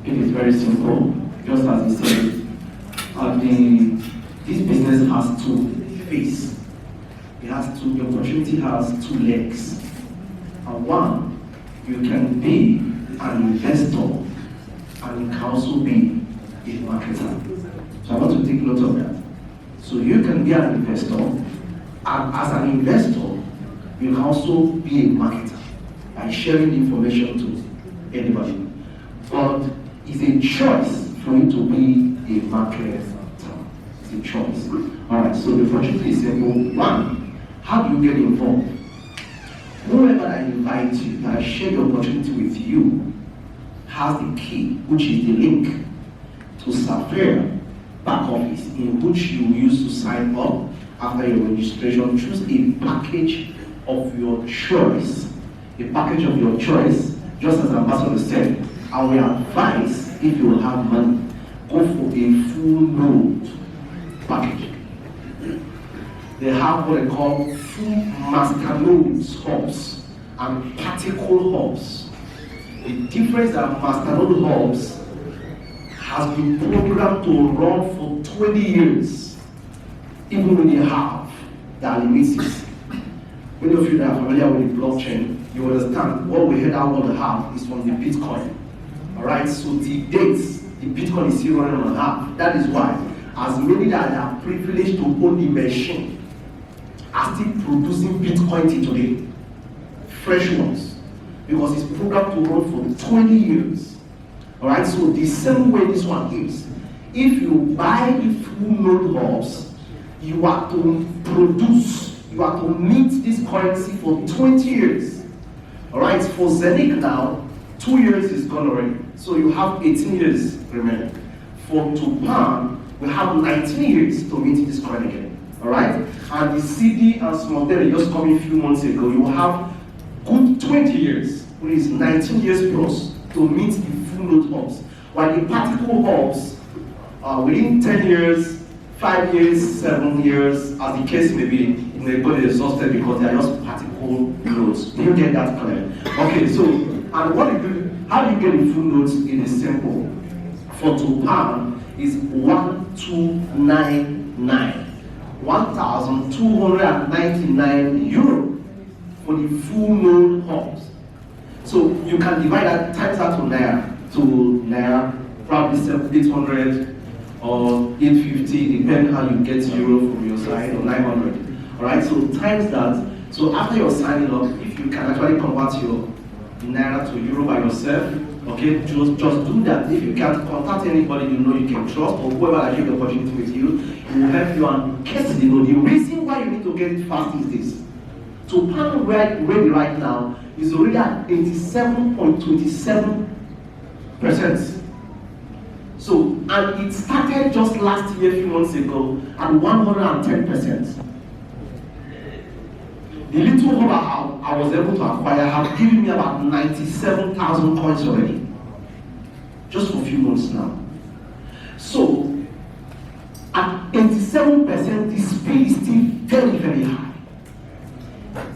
It is very simple, just as he said. This business has two faces. The opportunity has two legs. And one, you can be an investor and you can also be a marketer. So I want to take note of that. So you can be an investor, and as an investor, you can also be a marketer by sharing information to anybody. But it's a choice for you to be a marketer. It's a choice. Alright, so the opportunity is simple. One, how do you get involved? Whoever I invite you, that I share the opportunity with you, has the key, which is the link to Sapphire back office, in which you use to sign up after your registration. Choose a package of your choice. A package of your choice, just as Ambassador said, I will advise, if you will have money, go for a full load package. They have what they call full masternode hubs and particle hubs. The difference that masternode hubs has been programmed to run for 20 years, even when they have their limits. Many of you that are familiar with the blockchain, you understand what we heard out what they have is from the Bitcoin. Alright, so the dates, the Bitcoin is still running on half. That is why, as many that are privileged to own the machine are still producing Bitcoin till today. Fresh ones. Because it's programmed to run for 20 years. Alright, so the same way this one is. If you buy the full node hubs, you are to produce, you are to mint this currency for 20 years. Alright, for Zenith now, 2 years is gone already. So you have 18 years remaining. For Tupan, we have 19 years to mint this coin again. Alright? And the CD and Small just coming a few months ago, you have good 20 years, which is 19 years plus, to mint the full node hubs. While the particle hubs, within 10 years, 5 years, 7 years, as the case may be, they got exhausted because they are just particle nodes. Do you get that clear? Okay, so, and what you do, how do you get the full nodes? It is simple. For Tupan is 1299. 1,299 euro for the full node hubs. So you can divide that, times that to Naira, probably 800 or 850, depending how you get euro from your side, or 900. Alright, so times that. So after you're signing up, if you can actually convert your Naira to euro by yourself, okay, just do that. If you can't, contact anybody you know you can trust, or whoever I give the opportunity with you, it will help you and get you know. The reason why you need to get it fast is this. So Pan ready right now is already at 87.27%. So, and it started just last year, a few months ago, at 110%. The little hub I was able to acquire have given me about 97,000 coins already. Just for a few months now. So, at 87%, the speed is still very, very high.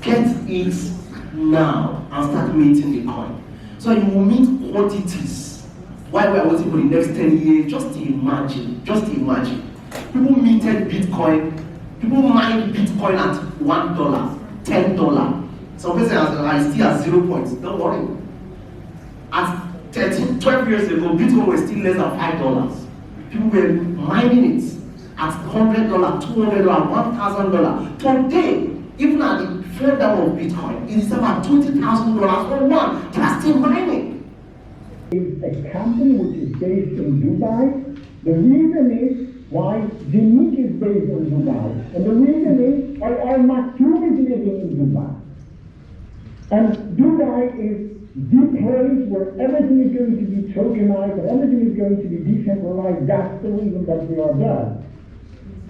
Get it now and start minting the coin. So you will mint quantities while we are waiting for the next 10 years. Just imagine. People minted Bitcoin. People mined Bitcoin at $1, $10. Some person are still at 0 points. Don't worry. At 12 years ago, Bitcoin was still less than $5. People were mining it at $100, $200, $1,000. Today, even at the fair down of Bitcoin, it is about $20,000 for one. They are still mining. It's a company which is based in Dubai. The reason is why Zenith is based in Dubai. And the reason is why our Maktoum is living in Dubai. And Dubai is the place where everything is going to be tokenized and everything is going to be decentralized. That's the reason that we are there.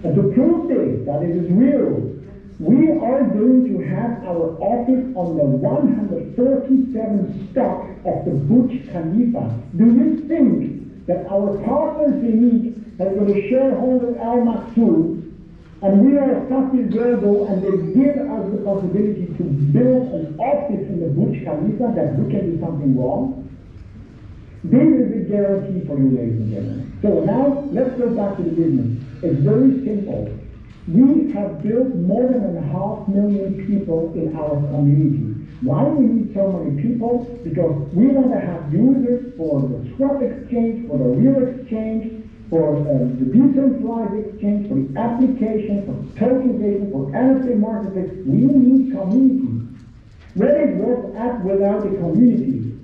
And to prove this, that it is real, we are going to have our office on the 137 stock of the Burj Khalifa. Do you think that our partner Zenith has got a shareholder Al Maktoum, and we are a Saudi global, and they give us the possibility to build an office in the Burj Khalifa, that we can do something wrong? This is the guarantee for you, ladies and gentlemen. So now, let's go back to the business. It's very simple. We have built more than 500,000 people in our community. Why do we need so many people? Because we want to have users for the swap exchange, for the real exchange, for the decentralized exchange, for the application, for tokenization, for NFT marketplace. We need community. Where is WhatsApp without a community?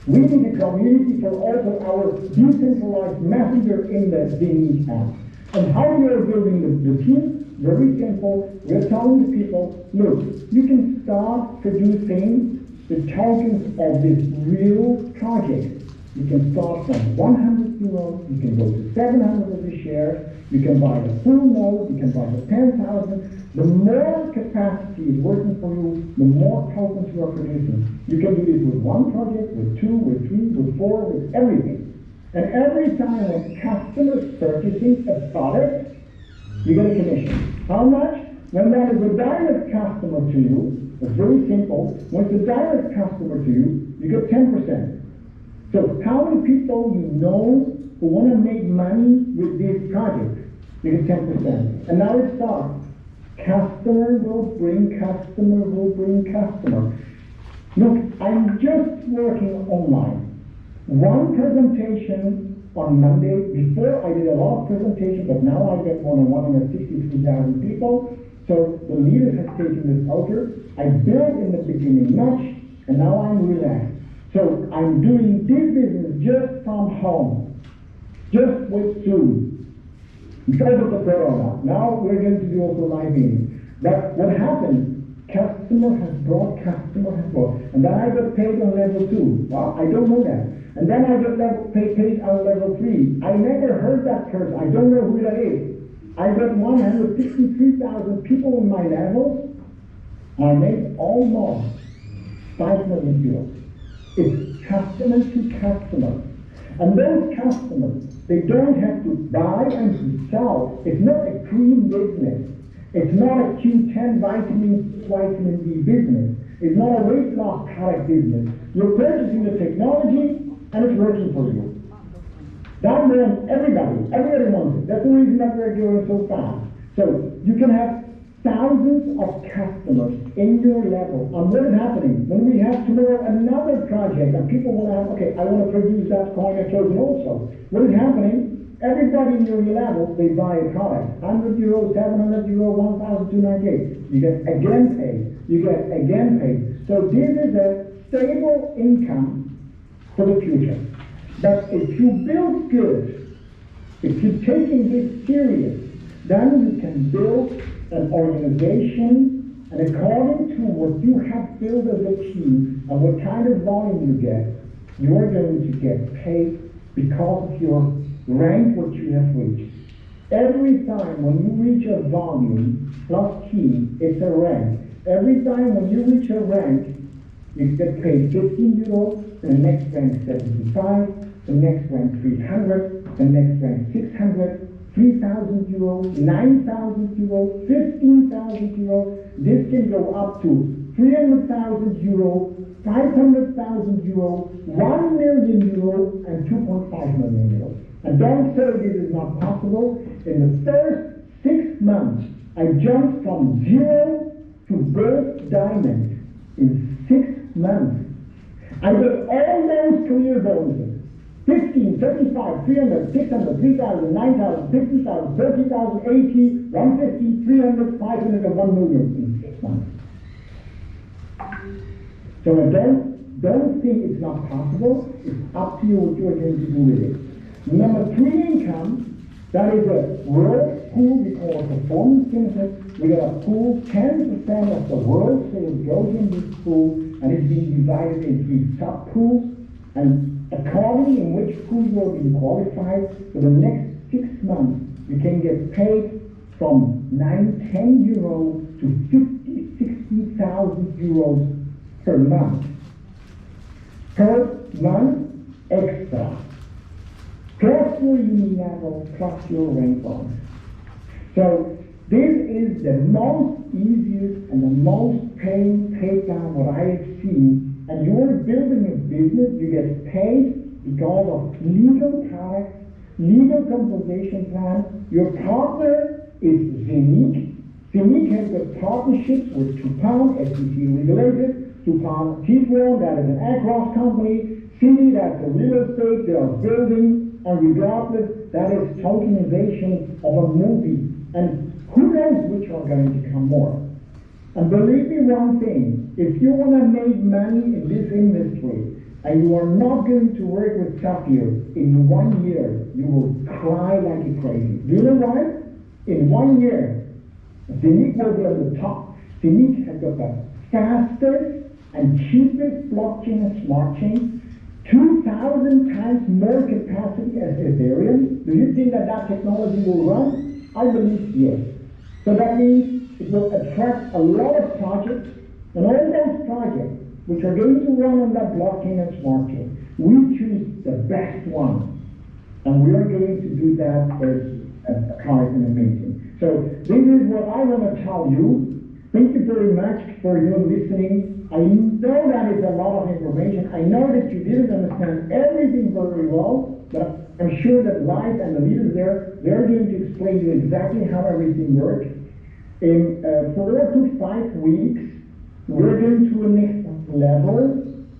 We need a community for also our decentralized messenger in the Dini app. And how we are building the team? Very simple. We're telling the people, look, you can start producing the tokens of this real project. You can start from 100 euros, you can go to 700 of the shares, you can buy the full node, you can buy the 10,000. The more capacity is working for you, the more tokens you are producing. You can do this with one project, with two, with three, with four, with everything. And every time a customer is purchasing a product, you get a commission. How much? When that is a direct customer to you, it's very simple. When it's a direct customer to you, you get 10%. So how many people you know who want to make money with this project? You get 10%. And now it starts. Customer will bring customer will bring customer. Look, I'm just working online. One presentation on Monday. Before I did a lot of presentations, but now I get more than 163,000 people. So the leader has taken this over. I built in the beginning much, and now I'm relaxed. So I'm doing this business just from home, just with Zoom. Because of the corona. Now we're going to do also live meetings. But what happened? Customer has brought, and then I got paid on level 2. Well, I don't know that. And then I got paid on level 3. I never heard that person. I don't know who that is. I got 163,000 people in my level. I made almost 5 million euros. It's customer to customer. And those customers, they don't have to buy and to sell. It's not a cream business. It's not a Q10 vitamin D business. It's not a weight loss product business. You're purchasing the technology and it's working for you. That means everybody wants it. That's the reason that we're going so fast. So you can have thousands of customers in your level. And what is happening? When we have tomorrow another project and people want to have, okay, I want to produce that coin and token also. What is happening? Everybody in your level, they buy a product. 100 euros, 700 euros, 1,298. You get again paid. You get again paid. So this is a stable income for the future. But if you build good, if you're taking this serious, then you can build an organization, and according to what you have built as a team and what kind of volume you get, you are going to get paid because of your rank what you have reached. Every time when you reach a volume plus key, it's a rank. Every time when you reach a rank, you get paid 15 euros, the next rank 75, the next rank 300, the next rank 600, 3,000 euros, 9,000 euros, 15,000 euros. This can go up to 300,000 euros, 500,000 euros, 1 million euros, and 2.5 million euros. And don't say this is not possible. In the first 6 months, I jumped from 0 to gold diamond in 6 months. I got all those career bonuses. 15, 35, 300, 600, 3,000, 9,000, 50,000, 30,000, 80, 150, 300, 500, and 1 million in 6 months. So don't think it's not possible. It's up to you what you are going to do with it. Number 3 income, that is a world pool we call performance benefit. We got a pool, 10% of the world sales goes in this pool, and it's being divided in 3 sub-pools. And according in which pool you are being qualified, for the next 6 months, you can get paid from 9, 10 euros to 50, 60,000 euros per month. Per month extra. Plus your uni level, plus your rank bonus. So this is the most easiest and the most paying takedown what I have seen. And you're building a business, you get paid because of legal products, legal compensation plan. Your partner is Zenit. Zenit has got partnerships with Tupan, SEC regulated, Tupan T4, that is an aircraft company, City, that's a real estate, they are building, and regardless, that is tokenization of a movie. And who knows which are going to come more. And believe me one thing, if you want to make money in this industry, and you are not going to work with Sapphire, in 1 year, you will cry like a crazy. Do you know why? In 1 year, Zenit will be on the top. Zenit has got the fastest and cheapest blockchain and smart chain, 2,000 times more capacity as Ethereum. Do you think that that technology will run? I believe yes. So that means it will attract a lot of projects, and all those projects which are going to run on that blockchain and smart chain, we choose the best one, and we are going to do that as a product in a meeting. So this is what I want to tell you. Thank you very much for your listening. I know that is a lot of information. I know that you didn't understand everything very well, but I'm sure that Light and the leaders there, they're going to explain to you exactly how everything works. In 4 to 5 weeks, we're going to a next level,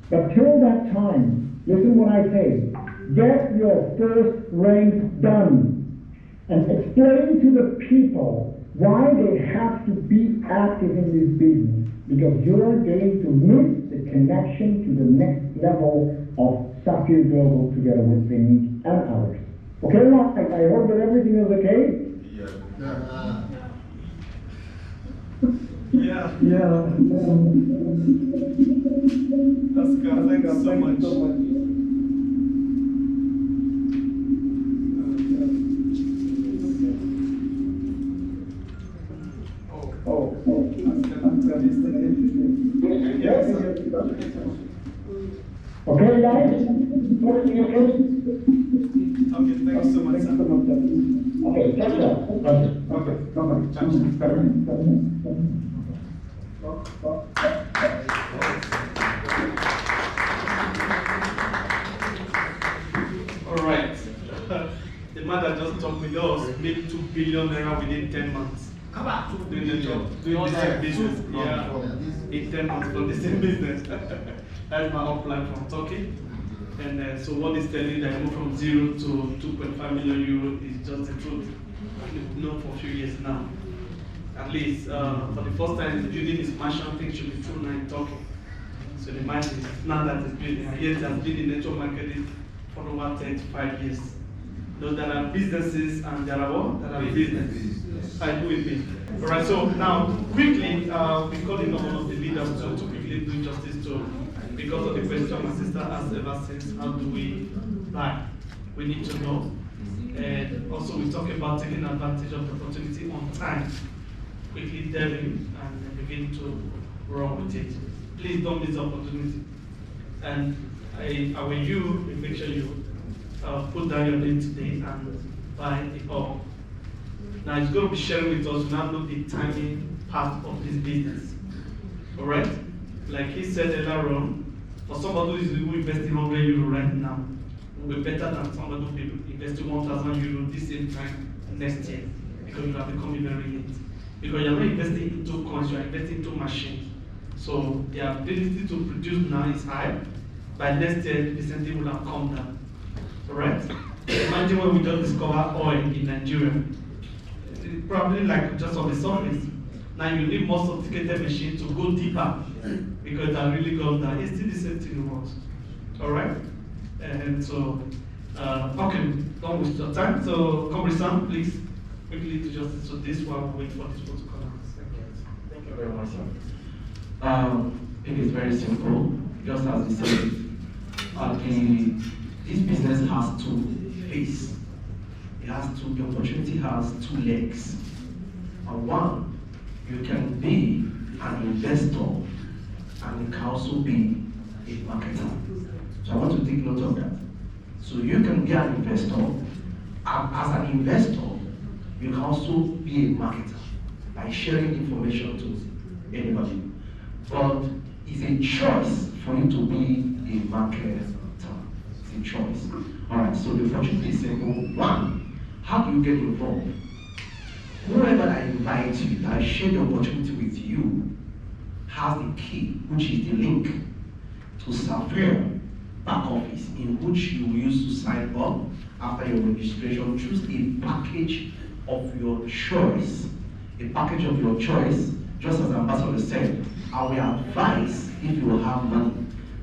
but till that time, listen what I say. Get your first ranks done and explain to the people why they have to be active in this business, because you are going to miss the connection to the next level of Sapphire Global together with Zenit and others. Okay, Mark, I hope that everything is okay? Yeah. That's good. Thank you so much. Okay, guys? Okay, thank you so much, sir. Okay, catch up. All right. The man that just talked with us made 2 billion naira within 10 months. Doing the job, doing the same business. Yeah, in 10 months from the same business. That's my upline from Turkey. And so what is telling that I moved from 0 to 2.5 million euro is just the truth. We've known for a few years now. At least for the first time, building this mansion thing should be true now in Turkey. So the mind is now that it's building, and yet it has been in network marketing for over 35 years. Though there are businesses and there are what? There are businesses. I do with me. All right, so now quickly, we call in one of the leaders to quickly do justice to, because of the question my sister asked ever since, how do we buy? We need to know. And also we talk about taking advantage of the opportunity on time. Quickly delve in and begin to run with it. Please don't miss the opportunity. And I will make sure you put down your name today and buy it all. Now it's going to be sharing with us now know the timing part of this business. Alright? Like he said earlier on, for somebody who investing 100 euro right now, will be better than somebody who will be investing 1,000 euro this same time next year, because you are becoming very late. Because you are not investing into coins, you are investing into machines. So the ability to produce now is high. By next year, the incentive will have come down. Alright? Imagine when we just discover oil in Nigeria. It's probably like just on the surface. Now you need more sophisticated machines to go deeper because it has really gone down. It's still the same thing it was. Alright? And so, okay, don't waste your time. So, Comrade Sam, please, quickly to justice. So this one, we'll wait for this one to come out. Thank you very much, sir. It is very simple. Just as we said, this business has two faces. It has the opportunity has two legs. And one, you can be an investor and you can also be a marketer. So I want to take note of that. So you can be an investor, and as an investor, you can also be a marketer by sharing information to anybody. But it's a choice for you to be a marketer. It's a choice. All right, so the opportunity is simple. One, how do you get involved? Whoever that invites you, that share the opportunity with you, has the key, which is the link to Sapphire back office, in which you will use to sign up after your registration. Choose a package of your choice. A package of your choice, just as Ambassador said, I will advise, if you will have money,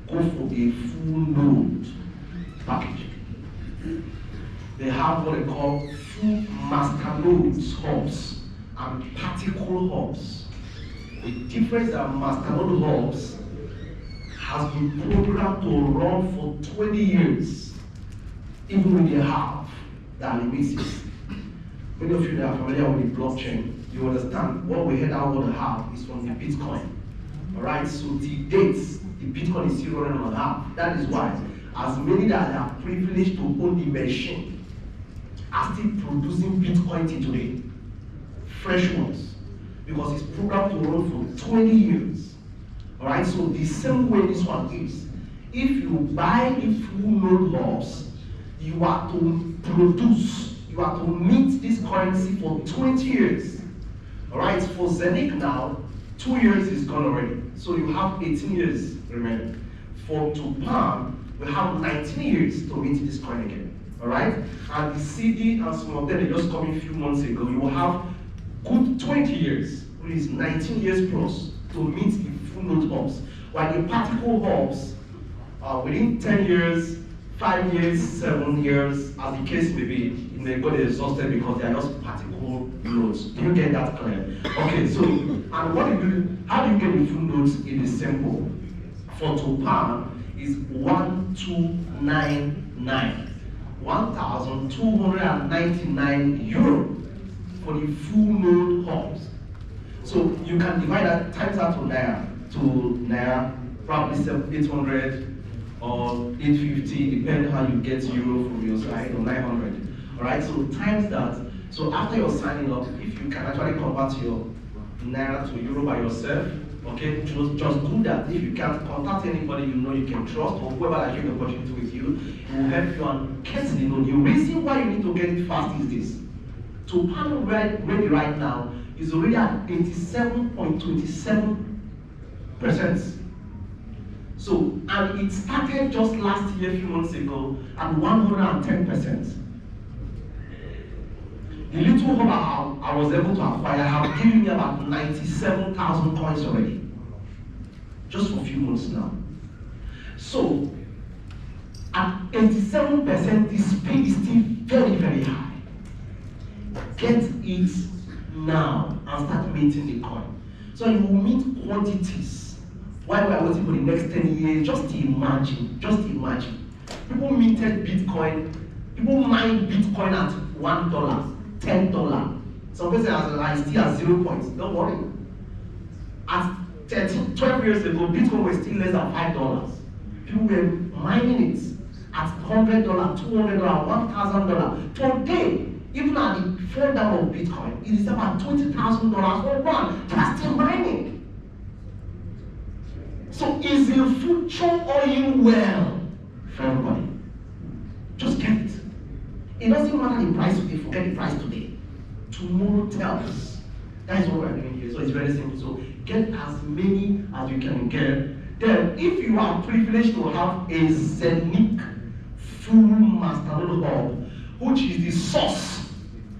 go for a full load package. They have what they call full master loads hubs and particle hubs. The difference that master load hubs has been programmed to run for 20 years, even when they have their limits. Many of you that are familiar with the blockchain, you understand what we heard out what have is from the Bitcoin. Alright, so the dates, the Bitcoin is still running on half. That is why, as many that are privileged to own the machine are still producing Bitcoin till today. Fresh ones. Because it's programmed to run for 20 years. Alright, so the same way this one is. If you buy the full node hubs, you are to produce, you are to mint this currency for 20 years. Alright, for Zenith now, 2 years is gone already. So you have 18 years remaining. For Tupan, we have 19 years to mint this coin again. Alright? And the CD and some of them, they just come in a few months ago. You will have good 20 years, which is 19 years plus, to mint the full node hubs. While the particle hubs, within 10 years, 5 years, 7 years, as the case may be, it may go exhausted because they are just particle loads. Do you get that clear? Okay, so, and what do you do? How do you get the full nodes? It is simple. For Tupan is 1299. 1,299 euro for the full node hubs. So you can divide that, times that to Naira, probably 800 or 850, depending how you get euro from your side, or 900. Alright, so times that. So after you're signing up, if you can actually convert your Naira to euro by yourself, okay, just do that. If you can't, contact anybody you know you can trust, or whoever that has the opportunity with you, it will help you and get the loan. The reason why you need to get it fast is this. To panel ready right now is already at 87.27%. So, and it started just last year, a few months ago, at 110%. The little hub I was able to acquire have given me about 97,000 coins already. Just for a few months now. So, at 87%, the speed is still very, very high. Get it now and start minting the coin. So you will mint quantities. While we are waiting for the next 10 years, just imagine. People minted Bitcoin, people mined Bitcoin at $1. $10. Some person I still at 0 points. Don't worry. At 12 years ago, Bitcoin was still less than $5. People were mining it at $100, $200, $1,000. Today, even at the fall down of Bitcoin, it is about $20,000 for one. They are still mining. So is the future oil well for everybody? Just get it. It doesn't matter the price today, forget the price today. Tomorrow tells. That is what we are doing here. So it's very simple. So get as many as you can get. Then, if you are privileged to have a Zenith full master node hub, which is the source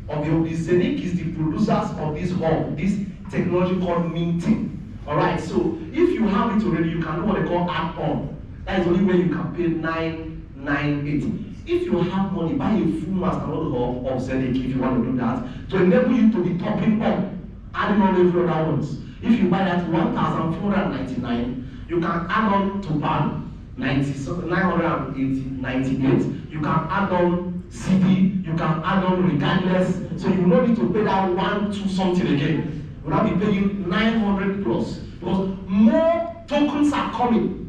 of the Zenith is the producers of this hub, this technology called minting. Alright, so if you have it already, you can do what they call add-on. That is only when you can pay $998. If you have money, buy a full master node hub of Zenith if you want to do that, to enable you to be topping up, adding on every other ones. If you buy that 1,499, you can add on to PAN 998. You can add on CD, you can add on regardless, so you don't need to pay that 1, 2 something again. You will now be paying 900 plus, because more tokens are coming.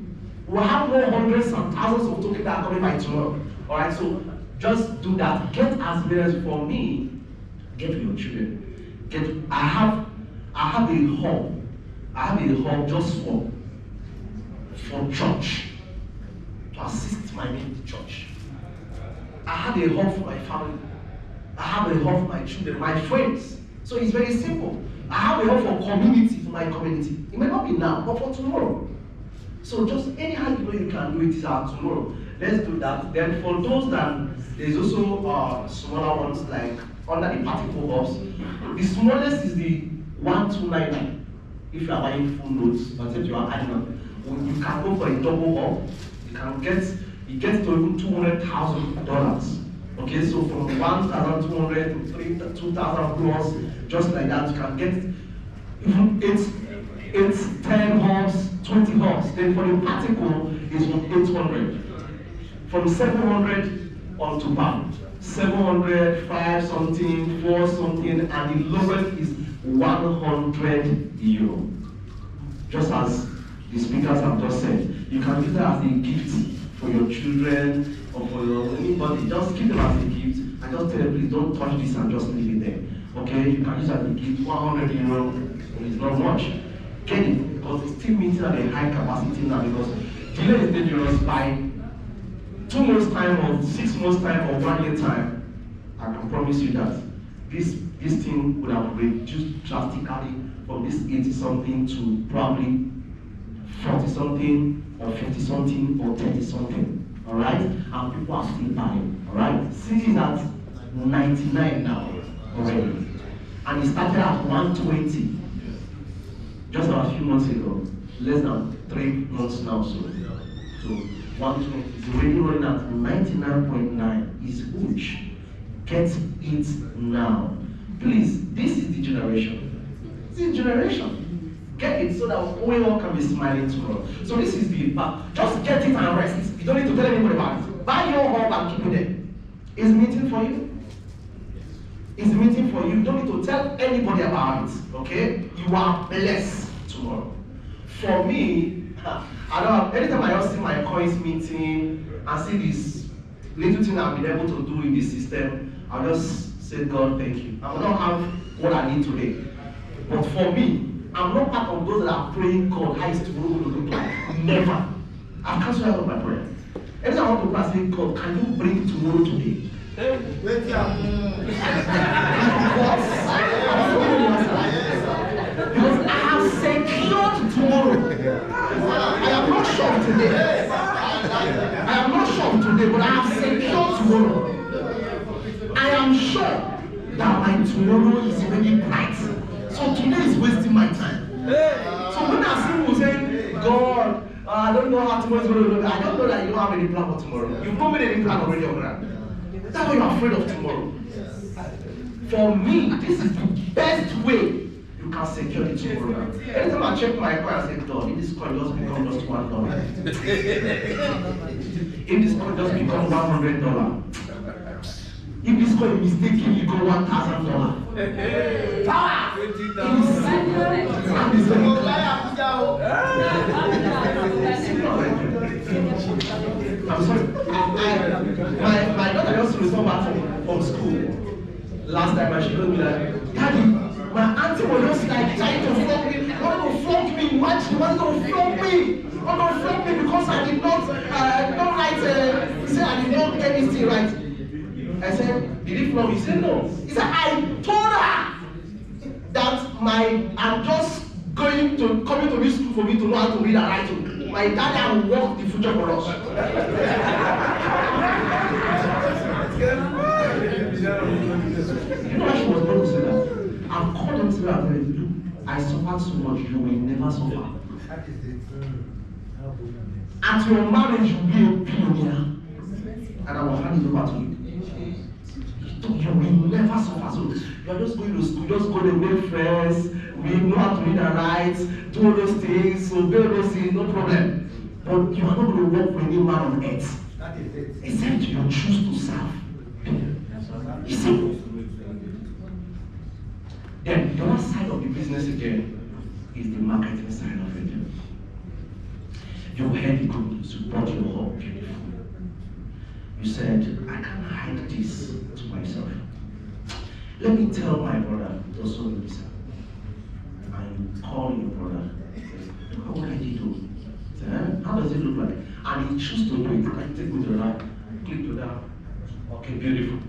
We'll have more hundreds and thousands of tokens that are coming by tomorrow. Alright, so just do that. Get as many as for me, get for your children. I have a hub. I have a hub just for church. To assist my main church. I have a home for my family. I have a home for my children, my friends. So it's very simple. I have a home for community, for my community. It may not be now, but for tomorrow. So just anyhow you know you can do it tomorrow. Let's do that. Then for those that there's also smaller ones like under the particle hubs. The smallest is the 1299. If you are buying full notes, but if you are adding up, you can go for a double hub. You can get to even $200,000. Okay, so from 1,200 to 2,000 plus, just like that, you can get even 10 hubs, 20 hubs. Then for the particle is from 800. From 700 on to back. 700, 5 something, 4 something, and the lowest is €100. Just as the speakers have just said, you can use that as a gift for your children or for your anybody. Just give them as a gift and just tell them, please don't touch this and just leave it there. Okay, you can use that as a gift. €100 is not much. Get it because it's still meeting at a high capacity now because delay is dangerous. By 2 months time or 6 months time or 1 year time, I can promise you that this thing would have reduced drastically from this 80 something to probably 40 something or 50 something or 30 something. Alright? And people are still buying. Alright? Since it's at 99 now already. And it started at 120 just a few months ago. Less than 3 months now, so 120 is already running at 99.9. Is huge. Get it now. Please, this is the generation. This is the generation. Get it so that we all can be smiling tomorrow. So this is the part. Just get it and rest. You don't need to tell anybody about it. Buy your home and keep it there. It's meeting for you. It's meeting for you. You don't need to tell anybody about it. Okay? You are blessed tomorrow. For me, I don't have, anytime I just see my coins meeting and see this little thing I've been able to do in this system, I'll just say, God, thank you. I will not have what I need today. But for me, I'm not part of those that are praying, God, how is tomorrow going to look like? Never. I've cancelled out of my prayer. Every time I want to pray, I say, God, can you bring tomorrow today? Because I have secured tomorrow. I am not sure today. I am not sure today, but I have secured tomorrow. I am sure that my tomorrow is very bright. So today is wasting my time. So when I see people saying, God, I don't know how tomorrow is going to look, I don't know that you don't have any plan for tomorrow. You've not made any plan already on ground. That's why you're afraid of tomorrow. For me, this is the best way you can secure it tomorrow. Anytime I check my coin, I say, God, if this coin just become just $1. If this coin just become $100. If this coin mistakenly go $1,000. Power! I'm sorry. My daughter just returned back from school last time and she told me that, Daddy, my auntie was just like trying to flog me. Want to flog me? What? She wanted to flog me. Want to flog me because I did not write. Say I did not get this thing right. I said, did he flog you? He said no. He said, I told her that I'm just coming to this school for me to know how to read and write. My daddy will work the future for us. You know why she was going to say that? I've called them to her and said, look, I suffered so much, you will never suffer. At your marriage, you'll be a billionaire. And I will hand it over to you. You will never suffer. So you are just going to school, just go to make friends, we know how to read and write, do all those things, obey all those things, no problem. But you are not going to work for any man on earth. Except you choose to serve. It's simple. Then the other side of the business again is the marketing side of it. You heard the good news, you brought your home beautiful. You said, I can hide this to myself. Let me tell my brother, also Lisa, and call your brother. Look at what I did do. Say, how does it look like? And he chooses to do it. Can you take me to that? Click to that. Okay, beautiful.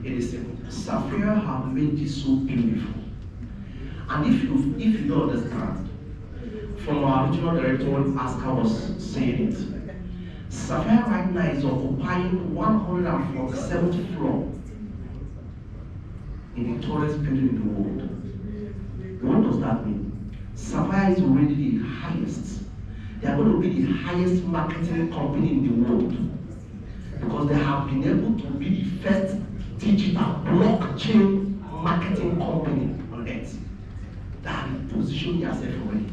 It is simple. Sapphire have made this so beautiful. And if you don't understand, from our regional director when Aska was saying it, Sapphire right now is occupying 147th floor in the tallest building in the world. What does that mean? Sapphire is already the highest. They are going to be the highest marketing company in the world because they have been able to be the first digital blockchain marketing company on earth that have positioned themselves already.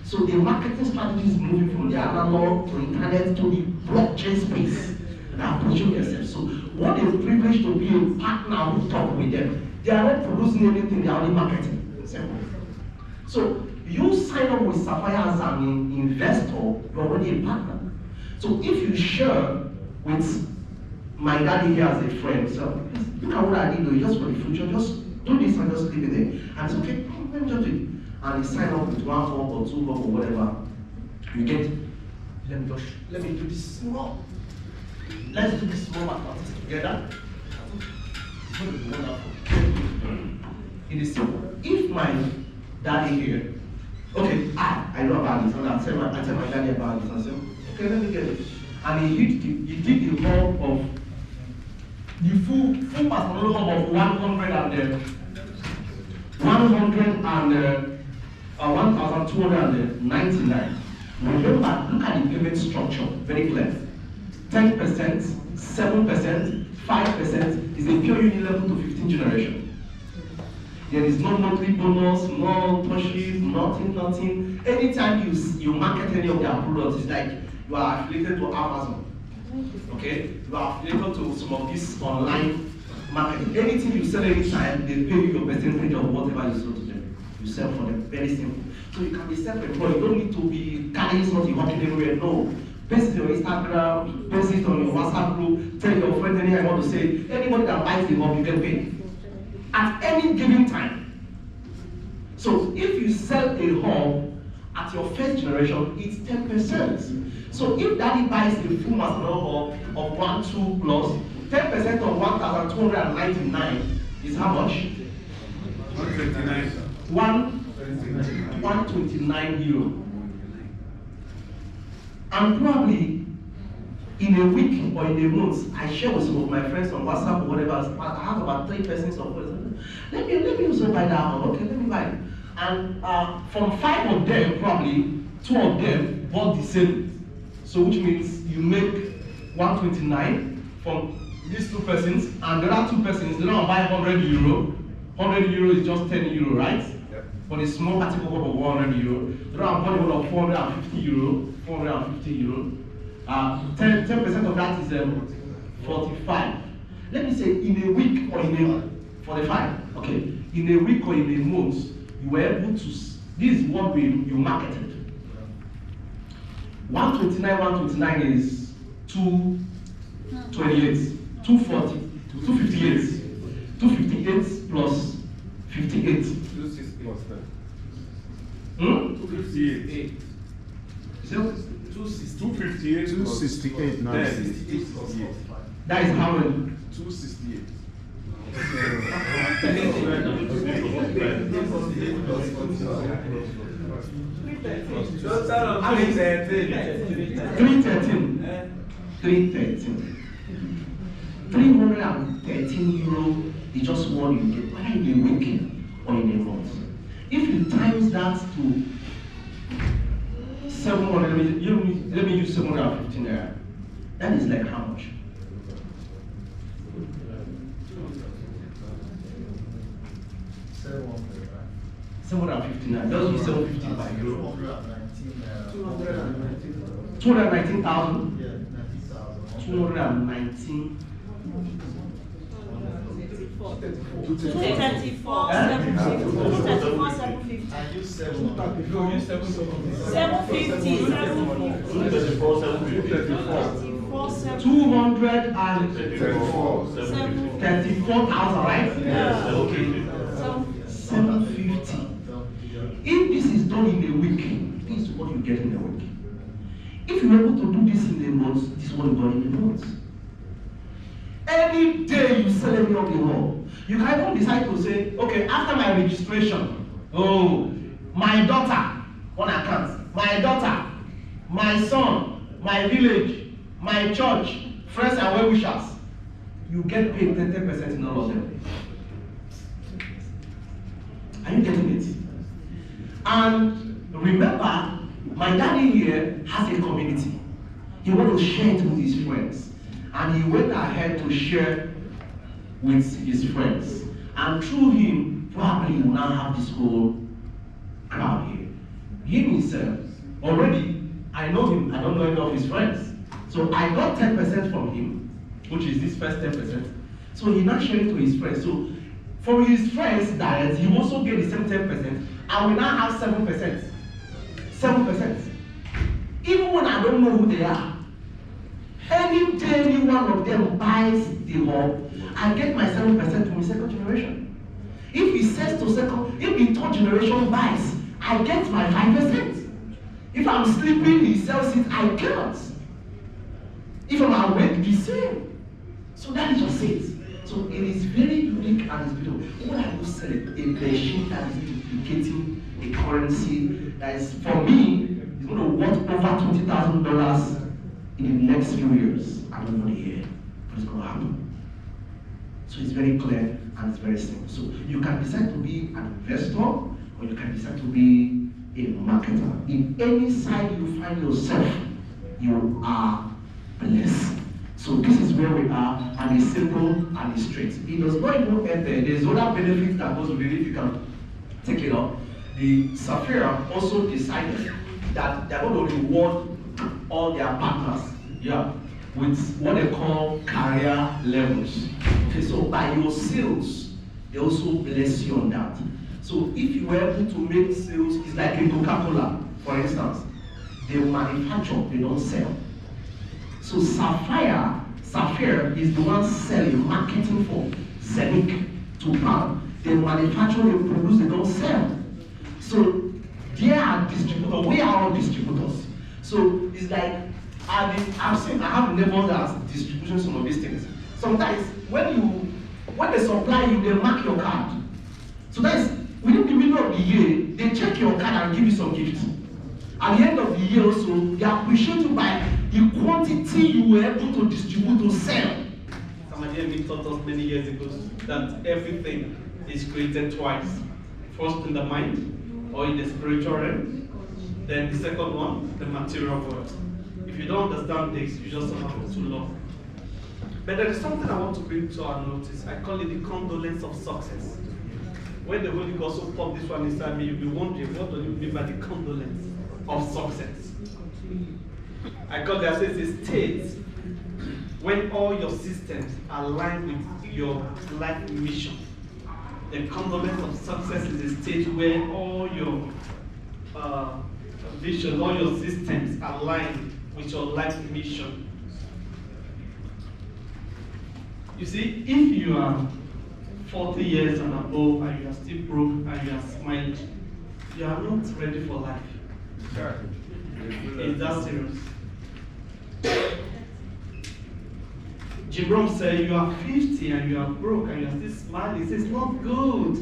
So the marketing strategy is moving from the analog to internet to the blockchain space and have positioned themselves. So what is privileged to be a partner who talk with them. They are not producing anything, they are only marketing. Simple. So you sign up with Sapphire as an investor, you're already a partner. So if you share with my daddy here as a friend, so look at what I did though, just for the future, just do this and just leave it there. And it's okay, let me just do it. And you sign up with 1 hub or 2 hub or whatever, you get, let me do this small. Let's do this small mathematics together. It's going to be wonderful. It is simple. If my daddy here, okay, I know about this, and I tell my daddy about this, and I say, okay, let me get it. And he did the hub of the full personal hub of 1,299. Remember, look at the payment structure, very clear. 10%, 7%, 5% is a pure unilevel to 15 generation. There is no monthly bonus, no pushes, nothing. Anytime you market any of their products, it's like you are affiliated to Amazon. Okay? You are affiliated to some of this online marketing. Anything you sell anytime, they pay you your percentage of whatever you sell to them. You sell for them. Very simple. So you can be self-employed. You don't need to be carrying something walking everywhere. No. Paste it on your Instagram, paste it on your WhatsApp group, tell your friend anything I want to say. Anybody that buys the hub, you get paid. At any given time. So if you sell a hub at your first generation, it's 10%. So if daddy buys a full master hub of 1, 2 plus, 10% of 1,299 is how much? 129. 129 euro. And probably in a week or in a month, I share with some of my friends on WhatsApp or whatever. I have about 3 persons of them. Let me also buy that one. Okay, let me buy it. And from 5 of them, probably 2 of them bought the same. So which means you make 129 from these 2 persons, and the other 2 persons, they don't buy 100 euro. 100 euro is just 10 euro, right? Yep. For a small article of 100 euro, they don't buy one of 450 euro. 450 euro. 10% of that is 45. Let me say in a week or in a 45. Okay. In a week or in a month, you were able to. This is what you marketed. 129 is 228, 240, 258, 258 plus 58. 260 plus 10. 258. So 258 268 now. that is how many? 268. I mean, 313. 313 euro is just what you get, whether in a week or in a month. If you times that to 700, let me use 715 naira. That is like how much? $759. Just use 750 by euro. 219,000. 219. 234, 750. I use 7. you use 750. 234,000, right? Yeah. Okay. 750. If this is done in a week, this is what you get in a week. If you're able to do this in a month, this is what you got in a month. Any day you sell any of the hall, you can even decide to say, okay, after my registration, oh, my daughter, one account, my daughter, my son, my village, my church, friends and well-wishers, you get paid 10% in all of them. Are you getting it? And remember, my daddy here has a community. He wants to share it with his friends. And he went ahead to share with his friends. And through him, probably he will now have this whole crowd here. Him himself, already, I know him, I don't know any of his friends. So I got 10% from him, which is this first 10%. So he now shared it to his friends. So from his friends' diet, he also get the same 10%, and we now have 7%. 7%. Even when I don't know who they are, any day any one of them buys the hall, I get my 7% from the second generation. If he says to second, if the third generation buys, I get my 5%. If I'm sleeping, he sells it, I cannot. If I'm awake, the same. So that is just it. So it is very unique and it's beautiful. What I will sell it, a machine that is duplicating a currency that is, for me, is going to worth over $20,000 in the next few years. I don't know the year, but it's going to happen. So it's very clear and it's very simple. So you can decide to be an investor or you can decide to be a marketer. In any side you find yourself, you are blessed. So this is where we are, and it's simple and it's straight. It does not even end there. There's other benefits that goes with it if you can take it up. The Sapphire also decided that they're going to reward all their partners, with what they call career levels. Okay, so by your sales, they also bless you on that. So if you were able to make sales, it's like in Coca-Cola, for instance. They manufacture, they don't sell. So Sapphire is the one selling, marketing for Zenith to Palm. They manufacture, they produce, they don't sell. So they are distributors, we are all distributors. So it's like, I have neighbors that are distributing some of these things. Sometimes when they supply you, they mark your card. So that's within the middle of the year, they check your card and give you some gifts. At the end of the year also, they appreciate you by the quantity you were able to distribute to sell. Somebody had taught us many years ago that everything is created twice. First in the mind or in the spiritual realm, then the second one, the material world. If you don't understand this, you just have to love. But there is something I want to bring to our notice. I call it the condolence of success. When the Holy Ghost will pop this one inside me, you'll be wondering, what do you mean by the condolence of success? I call that as a state when all your systems align with your life mission. The condolence of success is a state where all your vision, all your systems align with your life mission. You see, if you are 40 years and above and you are still broke and you are smiling, you are not ready for life. Is that serious? Jim Brown said, you are 50 and you are broke and you are still smiling. He says, it's not good.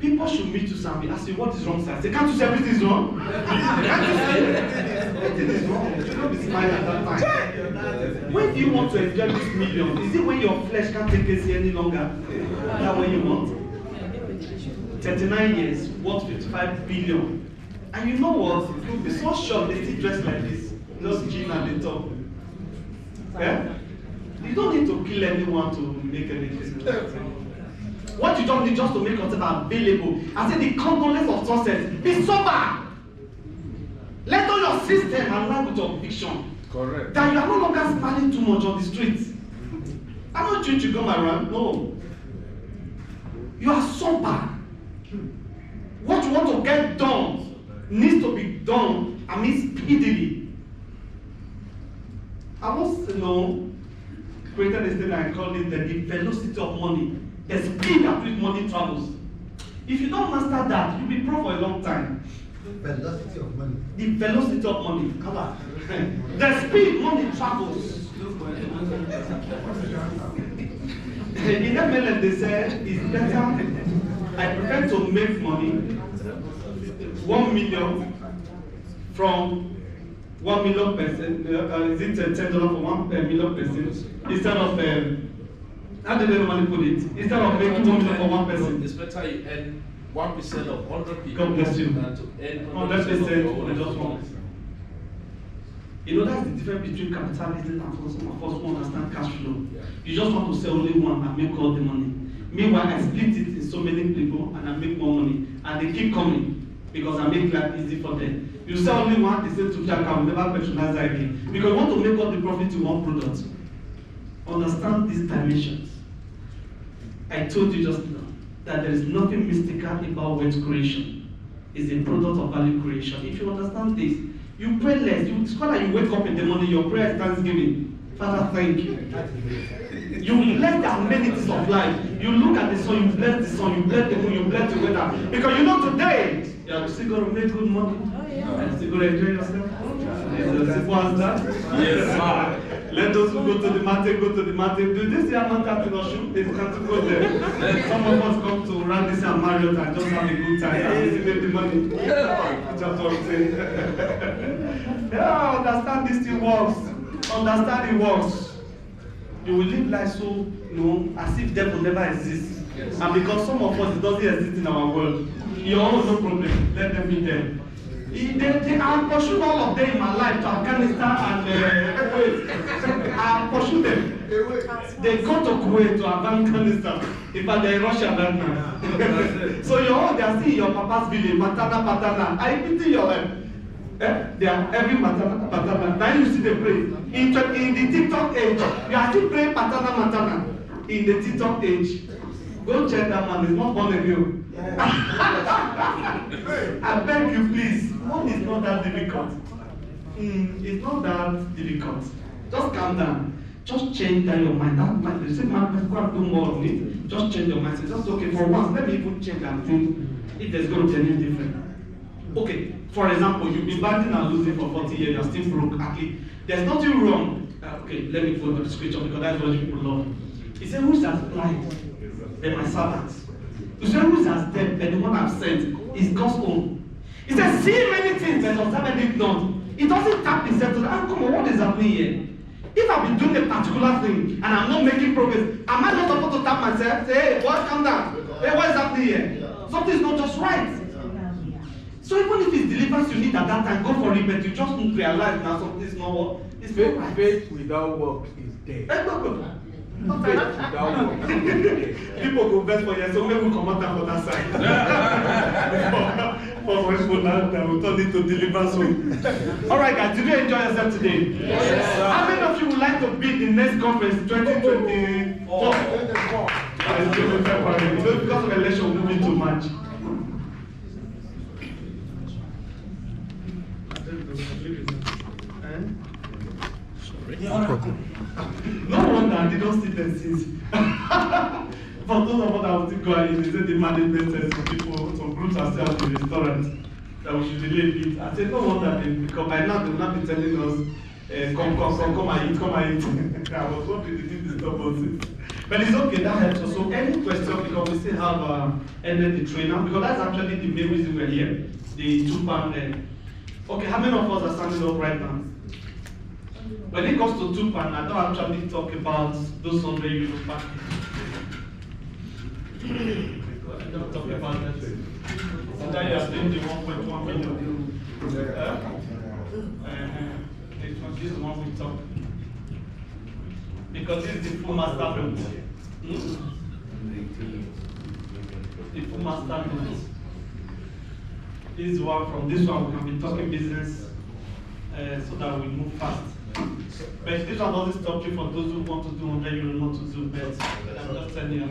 People should meet you and ask you, what is wrong, sir? I say, can't you say everything is wrong? Can't you say everything is wrong? You don't be smiling at that time. When do you want to enjoy this million? Is it when your flesh can't take it any longer? Is that what you want? 39 years, worth 55 billion. And you know what? It will be so short, they still dress like this. Just jean and the top. Yeah? You don't need to kill anyone to make anything. What you don't need just to make yourself available. I said the condolence of success. Be sober. Let all your system align with your vision. Correct. That you are no longer smiling too much on the streets. I'm not trying to go around. No. You are sober. What you want to get done needs to be done, I mean speedily. I once created a thing I call it the velocity of money, the speed at which money travels. If you don't master that, you'll be broke for a long time. Velocity of money. The velocity of money. Come on. The speed money travels. In MLM they say it's better. I prefer to make money 1 million from 1 million person. Is it $10 for 1 million person instead of how do they normally put it? Instead of making 1 million for one person. It's better you earn 1% of 100 people. God bless you. Than to earn 100% of just one. You know that's the difference between capitalism and for some of us who understand cash flow. Yeah. You just want to sell only one and make all the money. Meanwhile, I split it in so many people and I make more money. And they keep coming because I make life easy for them. You sell only one, they say to Jack, I will never patronize that again. Because you want to make all the profit in one product. Understand these dimensions. I told you just now that there is nothing mystical about wealth creation. It's a product of value creation. If you understand this, you pray less. It's not that you wake up in the morning, your prayer is thanksgiving. Father, thank you. You bless the amenities of life. You look at the sun, you bless the sun, you bless the moon, you bless the weather. Because you know today, you are still going to make good money. And still going to enjoy yourself. It's as simple as that. Yes, sir. Let those who go to the mountain, go to the mountain. Do this year mountain in Oshun? They can't go there. Some of us come to run this and Marriott and just have a good time and make the money. That's what I'm saying. Yeah, understand this thing works. Understand it works. You will live life so, as if devil never exists. Yes. And because some of us, it doesn't exist in our world. Your own no problem. Let them be there. I pursued all of them in my life to Afghanistan and Kuwait. I pursued them. They go to Kuwait, to Afghanistan. In fact, they're in Russia right now. So your own, they are still in your papa's village, Matana. I pity your life. They are every Matana. Now you see the pray. In the TikTok age, you are still praying Matana. In the TikTok age. Go check that man, he's not born again. I beg you, please. Money is not that difficult. It's not that difficult. Just calm down. Just change down your mind. That mind, you say, man, go and do more of it. Just change your mindset. Just okay, for once, let me even check and think if there's going to be anything different. Okay, for example, you've been banking and losing for 40 years, you're still broke. Okay, there's nothing wrong. Okay, let me go to the scripture because that's what people love. He said, who has lied? They're my servants. You say, who has dead? But the one I've sent is God's own. He said, see many things, but observe it not. It doesn't tap himself to come on, what is happening here? If I've been doing a particular thing and I'm not making progress, am I not supposed to tap myself? Say, hey, boy, calm down. Hey, what is happening here? Something is not just right. So even if it's deliverance you need at that time, go for it, but you just don't realize now something is not what it's Faith, not right. faith without work is dead. Faith without work is dead. People go best for you, so maybe we come out for that side. For people that will turn into deliverance soon. Alright guys, did you enjoy yourself today? Yes, sir. How many of you would like to be the next conference 2024? Yes, February. So because of election, we're moving to March. No wonder they don't see them since. For those of us that will still go ahead, they say the management says some people, some groups are still at the restaurant that we should delay a bit. I said, no wonder they, because by now they will not be telling us, come and eat. I was hoping they did disturb us. But it's okay, that helps us. So any question, because we still have ended the trainer, because that's actually the main reason we're here, the 2 pound. Okay, how many of us are standing up right now? When it comes to 2 pound, I don't actually talk about those 100 euro package. I don't talk about that. Sometimes you are spending the 1.1 million. This is the one we talk. Because this is the full master build. The full master build. This is one from this one we can be talking business so that we move fast. But this one doesn't stop you for those who want to do 100 euro not to do, but I'm just telling you, I'm